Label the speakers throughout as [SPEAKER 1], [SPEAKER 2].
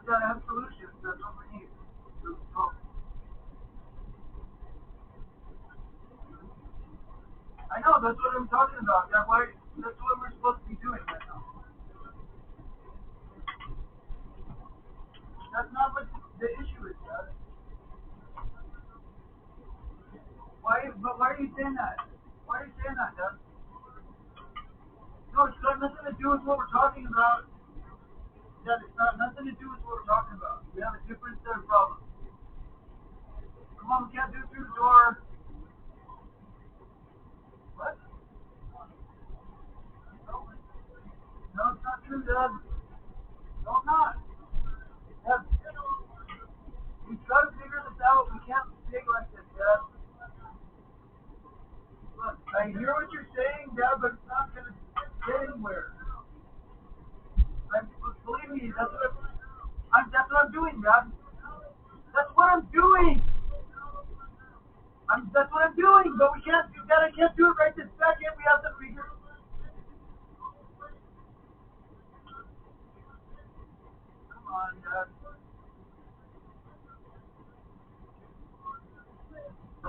[SPEAKER 1] We gotta have solutions. That's what we need. I know, that's what I'm talking about. That's what we're supposed to be doing right now. That's not what the issue is, Dad. Why are you saying that? Why are you saying that, Dad? No, it's got nothing to do with what we're talking about. Dad, it's got nothing to do with what we're talking about. We have a different set of problems. Come on, we can't do it through the door. What? No, it's not true, Dad. No, I'm not. Dad, we've got to figure this out. We can't stay like this, Dad. Look, I hear what you're saying, Dad, but it's not going to get anywhere. Believe me, that's what I'm doing, Dad. That's what I'm doing. That's what I'm doing, but we can't do that. I can't do it right this second. We have to figure. Come on, Dad.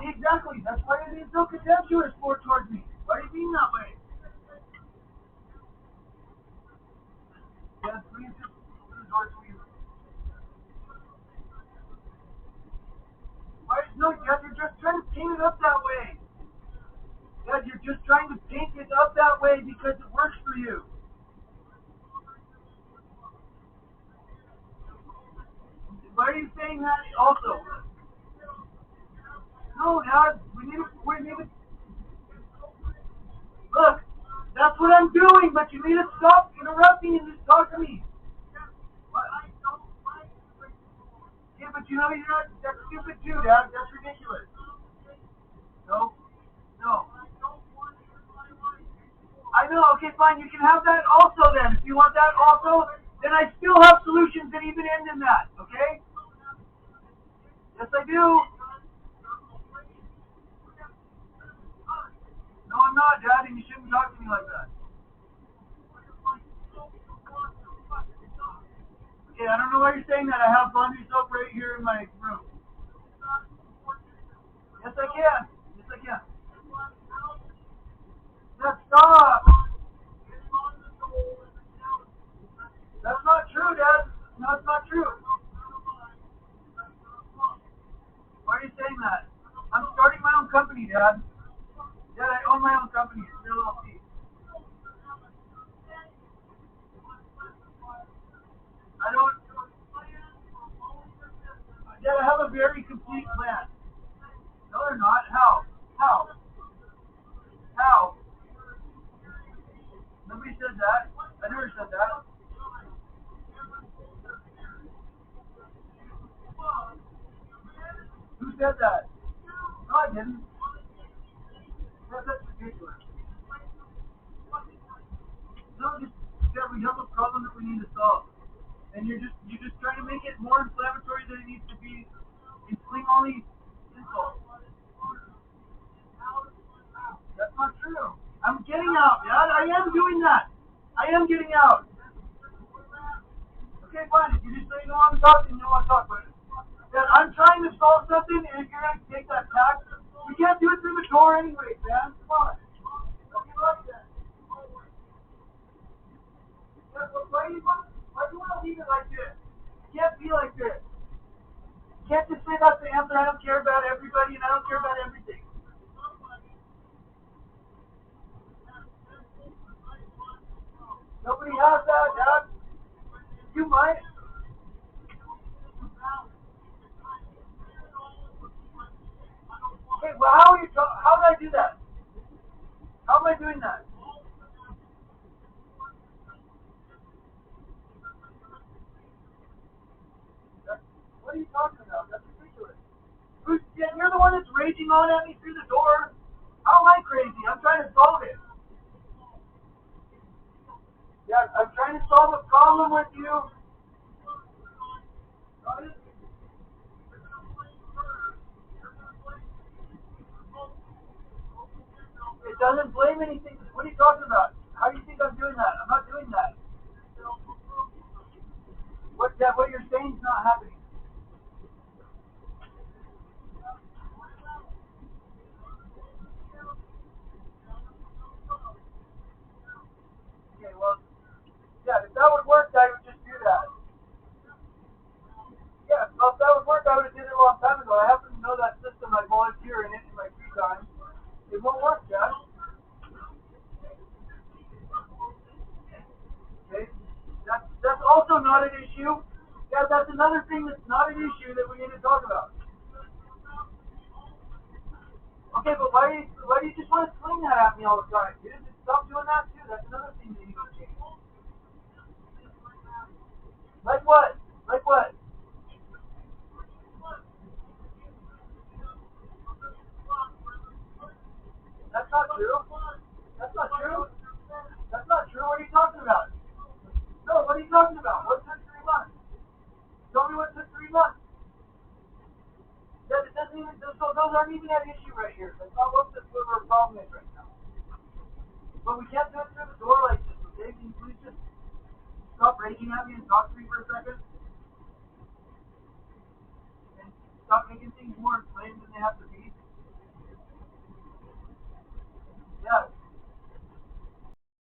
[SPEAKER 1] Exactly. That's why you're being so contemptuous towards me. Why are you being that way? Dad, please just resort to you. Why? No, Dad, you're just trying to paint it up that way. Dad, you're just trying to paint it up that way because it works for you. Why are you saying that also? No, Dad, we need to, look, that's what I'm doing, but you need to stop interrupting and just talk to me. What? Yeah, but you know you're not, that's stupid too, Dad, that's ridiculous. No, no. I know, okay, fine, you can have that also then. If you want that also, then I still have solutions that even end in that, okay? Yes, I do. No, I'm not, Dad, and you shouldn't talk to me like that. Okay, I don't know why you're saying that. I have laundry soap right here in my room. Yes, I can. Yes, I can. Dad, stop. That's not true, Dad. No, it's not true. Why are you saying that? I'm starting my own company, Dad. Dad, I own my own company. It's LLC. I don't. Dad, I have a very complete plan. No, they're not. How? How? How? Nobody said that. I never said that. Who said that? No, I didn't. That's ridiculous. No, just yeah, we have a problem that we need to solve, and you're just trying to make it more inflammatory than it needs to be, and sling all these insults. That's not true. I'm getting out, Dad. I am doing that. I am getting out. Okay, fine. If you just say you don't want to talk, then you don't want to talk. But Dad, I'm trying to solve something, and if you're going to take that tack, we can't do it through the door anyway, man. Come on. Don't be like that. Dad, why do you want to leave it like this? It can't be like this. You can't just say that's the answer. I don't care about everybody, and I don't care about everything. Nobody has that, Dad. You might. Okay, well, how did I do that? How am I doing that? What are you talking about? That's ridiculous. Yeah, you're the one that's raging on at me through the door. How am I crazy? I'm trying to solve it. Yeah, I'm trying to solve a problem with you. It doesn't blame anything. What are you talking about? How do you think I'm doing that? I'm not doing that. What? Yeah, what you're saying is not happening. Okay, well, yeah, if that would work, I would just do that. Yeah, well, if that would work, I would have did it a long time ago. I happen to know that system. I volunteer in it in my free time. It won't work, Jack. Okay? That's also not an issue. Yeah, that's another thing that's not an issue that we need to talk about. Okay, but why do you just want to sling that at me all the time? You just stop doing that too. That's another thing that you need to change. Like what? Like what? That's not true. That's not true. That's not true. What are you talking about? No, what are you talking about? What took 3 months? Tell me what took 3 months. That it doesn't even. Those aren't even an issue right here. That's not what our problem is right now. But we can't do it through the door like this. Okay? Can you please just stop raging at me and talk to me for a second? And stop making things more inflamed than they have to